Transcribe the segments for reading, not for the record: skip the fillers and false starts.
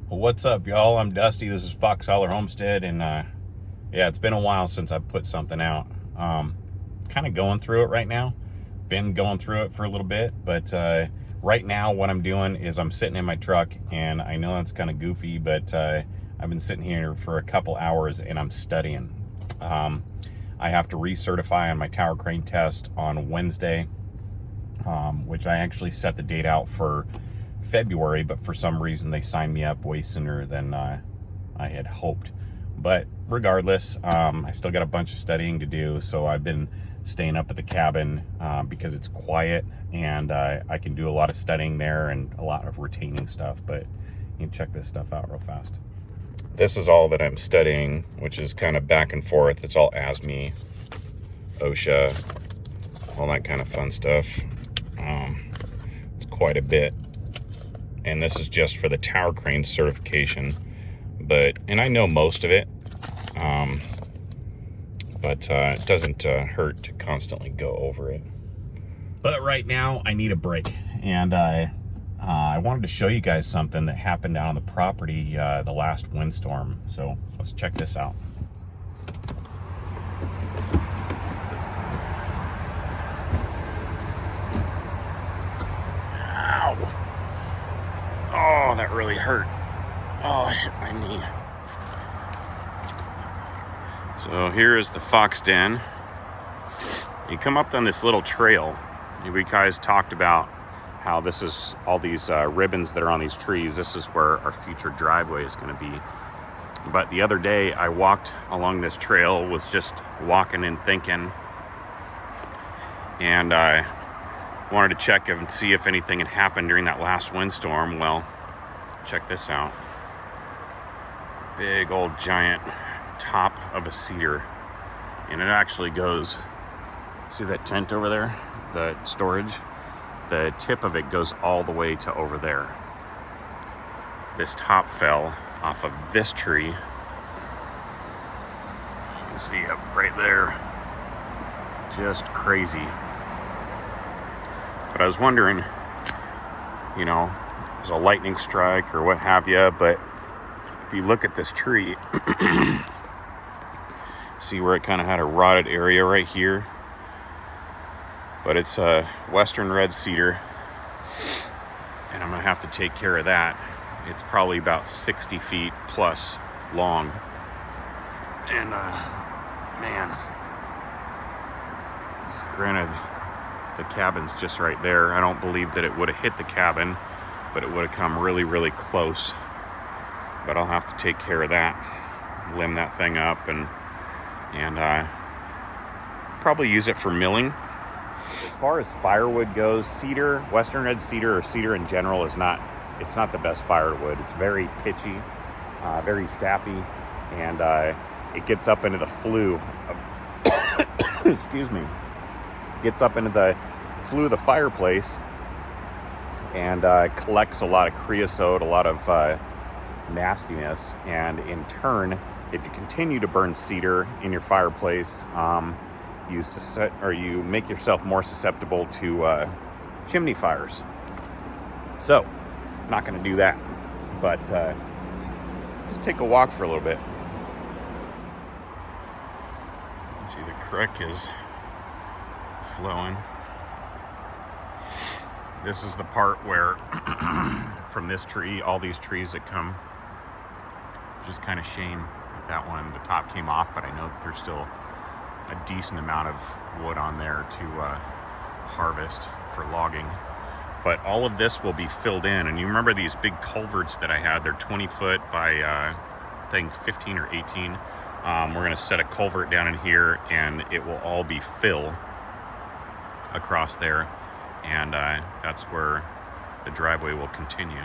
Well, what's up, y'all? I'm Dusty. This is Skyler Homestead, and yeah, it's been a while since I've put something out. Kind of going through it right now. Been going through it for a little bit, but right now what I'm doing is I'm sitting in my truck, and I know that's kind of goofy, but I've been sitting here for a couple hours and I'm studying. I have to recertify on my tower crane test on Wednesday, which I actually set the date out for February, but for some reason they signed me up way sooner than I had hoped. But regardless, I still got a bunch of studying to do, so I've been staying up at the cabin because it's quiet, and I can do a lot of studying there and a lot of retaining stuff. But you can check this stuff out real fast. This is all that I'm studying, which is kind of back and forth. It's all ASME, OSHA, all that kind of fun stuff. It's quite a bit. And this is just for the tower crane certification, and I know most of it, but it doesn't hurt to constantly go over it. But right now I need a break, and I wanted to show you guys something that happened out on the property the last windstorm. So let's check this out. Oh, that really hurt. Oh, I hit my knee. So here is the fox den. You come up on this little trail. We guys talked about how this is all these ribbons that are on these trees. This is where our future driveway is going to be. But the other day I walked along this trail, was just walking and thinking, and I wanted to check and see if anything had happened during that last windstorm. Well, check this out. Big old giant top of a cedar. And it actually goes, see that tent over there? The storage? The tip of it goes all the way to over there. This top fell off of this tree. You can see up right there. Just crazy. But I was wondering, you know, there's a lightning strike or what have you, but if you look at this tree, see where it kind of had a rotted area right here? But it's a western red cedar, and I'm gonna have to take care of that. It's probably about 60 feet plus long. And man, granted, the cabin's just right there. I don't believe that it would have hit the cabin, but it would have come really, really close. But I'll have to take care of that, limb that thing up, and probably use it for milling. As far as firewood goes, cedar, western red cedar, or cedar in general, it's not the best firewood. It's very pitchy, very sappy, and it gets up into the flue of excuse me, gets up into the flue of the fireplace and collects a lot of creosote, a lot of nastiness. And in turn, if you continue to burn cedar in your fireplace, you make yourself more susceptible to chimney fires. So, not going to do that. But let's just take a walk for a little bit. See, the creek is flowing. This is the part where from this tree, all these trees that come, just kind of shame that that one, the top came off, but I know that there's still a decent amount of wood on there to harvest for logging. But all of this will be filled in, and you remember these big culverts that I had? They're 20 foot by I think 15 or 18. We're going to set a culvert down in here, and it will all be fill across there, and that's where the driveway will continue.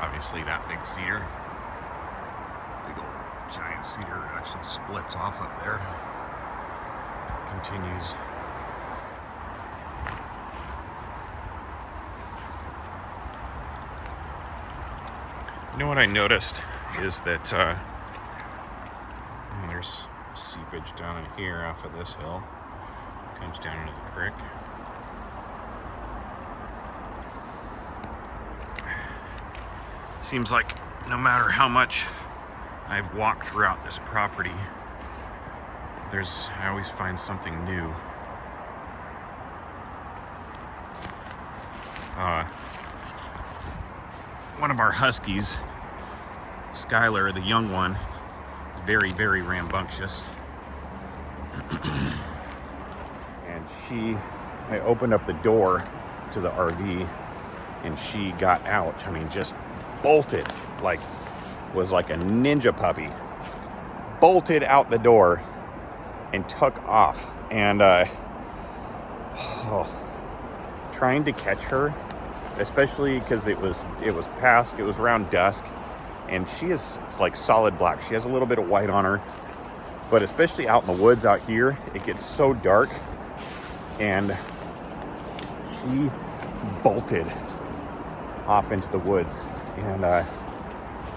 Obviously that big cedar, big old giant cedar, actually splits off up there, continues. You know what I noticed is that there's seepage down in here off of this hill. Comes down into the creek. Seems like no matter how much I've walked throughout this property, I always find something new. One of our huskies, Skyler, the young one, is very, very rambunctious. And I opened up the door to the RV and she got out. I mean, just bolted, was like a ninja puppy. Bolted out the door and took off. And trying to catch her, especially because it was around dusk, and she is like solid black. She has a little bit of white on her, but especially out in the woods out here, it gets so dark, and she bolted off into the woods. And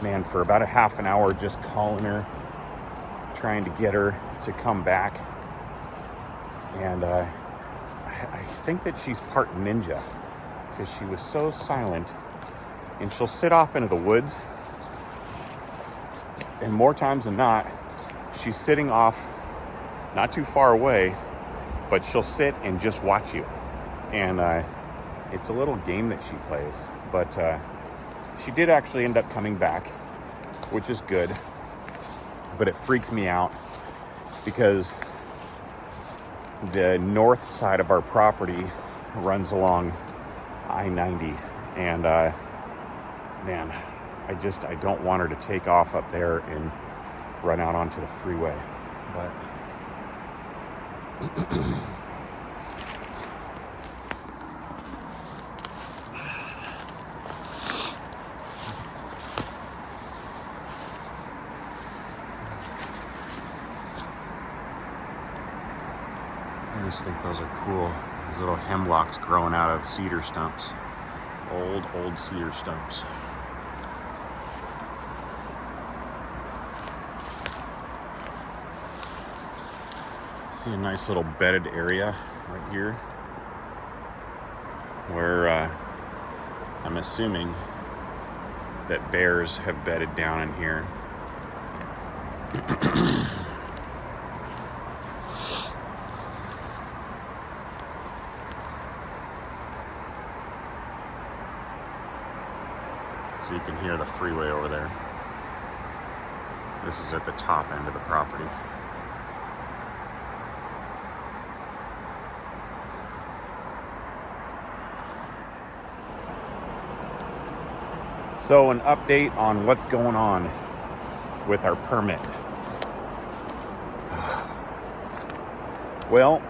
man, for about a half an hour, just calling her, trying to get her to come back. And I think that she's part ninja, because she was so silent. And she'll sit off into the woods, and more times than not, she's sitting off not too far away, but she'll sit and just watch you. And it's a little game that she plays. But she did actually end up coming back, which is good. But it freaks me out because the north side of our property runs along I-90. And man, I don't want her to take off up there and run out onto the freeway. But I just think those are cool. These little hemlocks growing out of cedar stumps. Old cedar stumps. See a nice little bedded area right here where I'm assuming that bears have bedded down in here. So you can hear the freeway over there. This is at the top end of the property. So an update on what's going on with our permit. Well,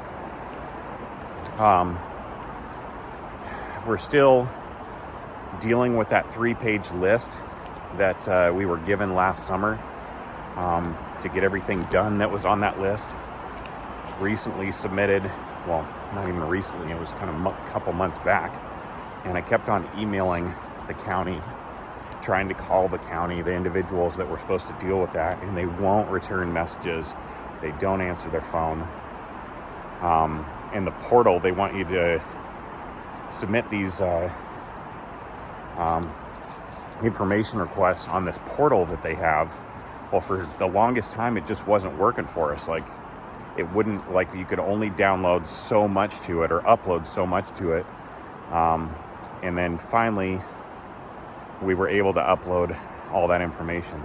we're still dealing with that 3-page list that we were given last summer to get everything done that was on that list. Recently submitted, well, not even recently, it was kind of a couple months back. And I kept on emailing the county, trying to call the county, the individuals that were supposed to deal with that, and they won't return messages. They don't answer their phone. In the portal, they want you to submit these information requests on this portal that they have. Well, for the longest time, it just wasn't working for us. Like, it wouldn't, like, you could only download so much to it or upload so much to it. And then finally, we were able to upload all that information.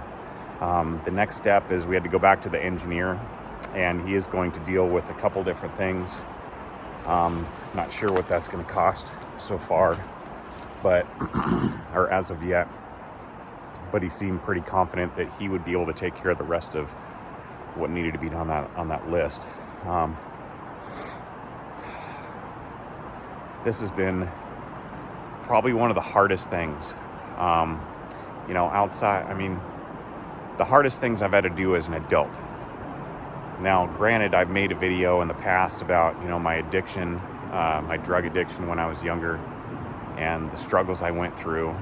The next step is we had to go back to the engineer, and he is going to deal with a couple different things. Not sure what that's going to cost so far, but or as of yet. But he seemed pretty confident that he would be able to take care of the rest of what needed to be done on that list. This has been probably one of the hardest things. Outside, I mean, the hardest things I've had to do as an adult. Now, granted, I've made a video in the past about, my addiction, my drug addiction when I was younger, and the struggles I went through,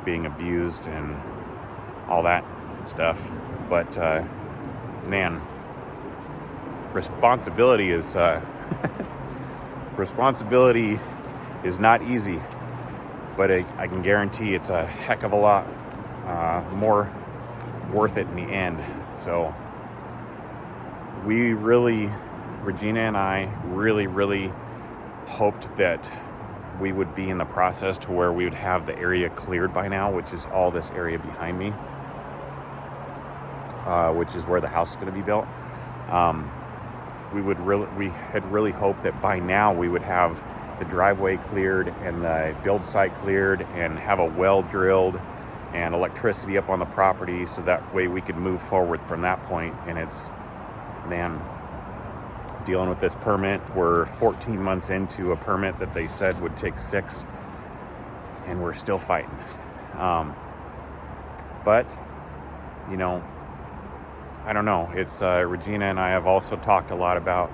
being abused and all that stuff. But, man, responsibility is not easy. but I can guarantee it's a heck of a lot more worth it in the end. So Regina and I really hoped that we would be in the process to where we would have the area cleared by now, which is all this area behind me, which is where the house is going to be built. We had really hoped that by now we would have the driveway cleared and the build site cleared and have a well drilled and electricity up on the property, so that way we could move forward from that point. And it's, man, dealing with this permit. We're 14 months into a permit that they said would take 6, and we're still fighting. But, you know, I don't know. It's Regina and I have also talked a lot about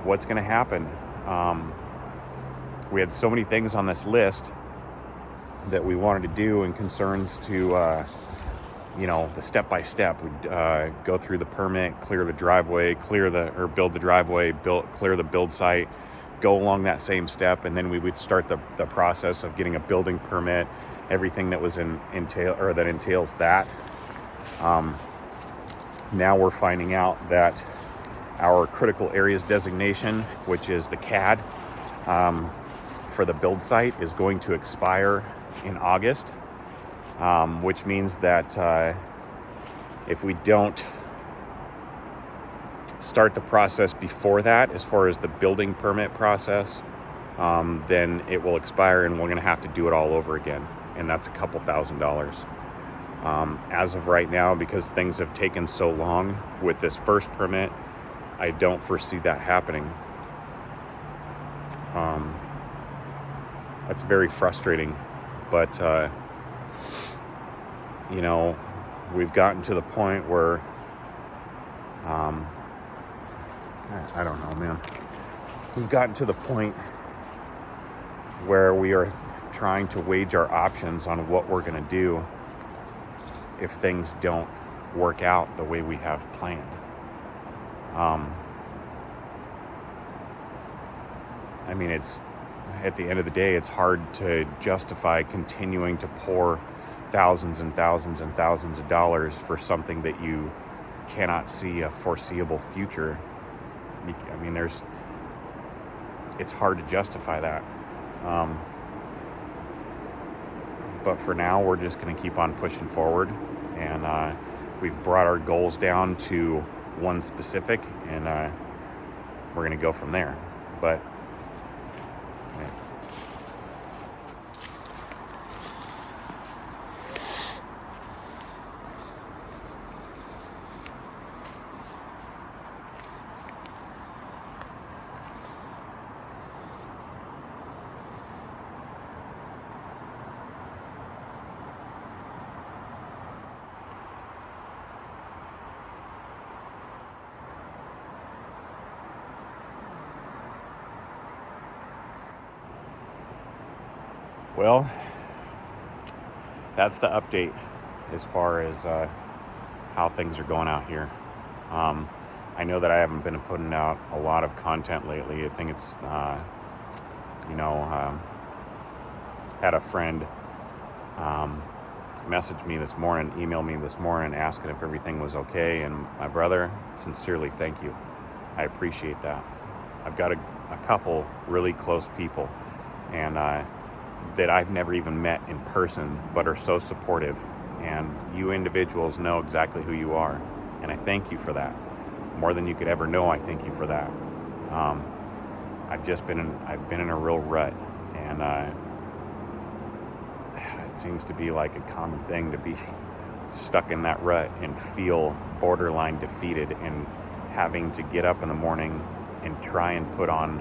what's going to happen. We had so many things on this list that we wanted to do in concerns to, you know, the step-by-step. We'd go through the permit, clear the driveway, build the driveway, clear the build site, go along that same step, and then we would start the process of getting a building permit, everything that was that entails that. Now we're finding out that our critical areas designation, which is the CAD, for the build site, is going to expire in August, which means that if we don't start the process before that, as far as the building permit process, then it will expire and we're going to have to do it all over again, and that's a couple $1,000s. As of right now, because things have taken so long with this first permit, I don't foresee that happening. That's very frustrating, but you know, we've gotten to the point where I don't know, man. We've gotten to the point where we are trying to wage our options on what we're going to do if things don't work out the way we have planned. I mean, it's, at the end of the day, it's hard to justify continuing to pour thousands and thousands and thousands of dollars for something that you cannot see a foreseeable future. I mean, it's hard to justify that. But for now, we're just going to keep on pushing forward, and we've brought our goals down to one specific, and we're going to go from there. But yeah. Well, that's the update as far as how things are going out here. I know that I haven't been putting out a lot of content lately. I think it's, had a friend message me this morning, email me this morning, asking if everything was okay. And my brother, sincerely, thank you. I appreciate that. I've got a couple really close people, and that I've never even met in person, but are so supportive. And you individuals know exactly who you are, and I thank you for that. More than you could ever know, I thank you for that. I've been in a real rut, and it seems to be like a common thing to be stuck in that rut and feel borderline defeated, and having to get up in the morning and try and put on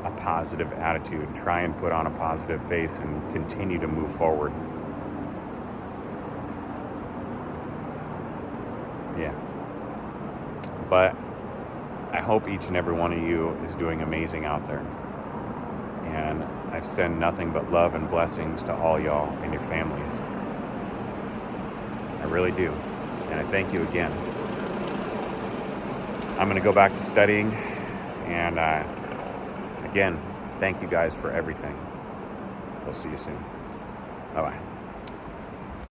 a positive attitude, try and put on a positive face, and continue to move forward. Yeah. But I hope each and every one of you is doing amazing out there. And I send nothing but love and blessings to all y'all and your families. I really do. And I thank you again. I'm going to go back to studying, and again, thank you guys for everything. We'll see you soon. Bye-bye.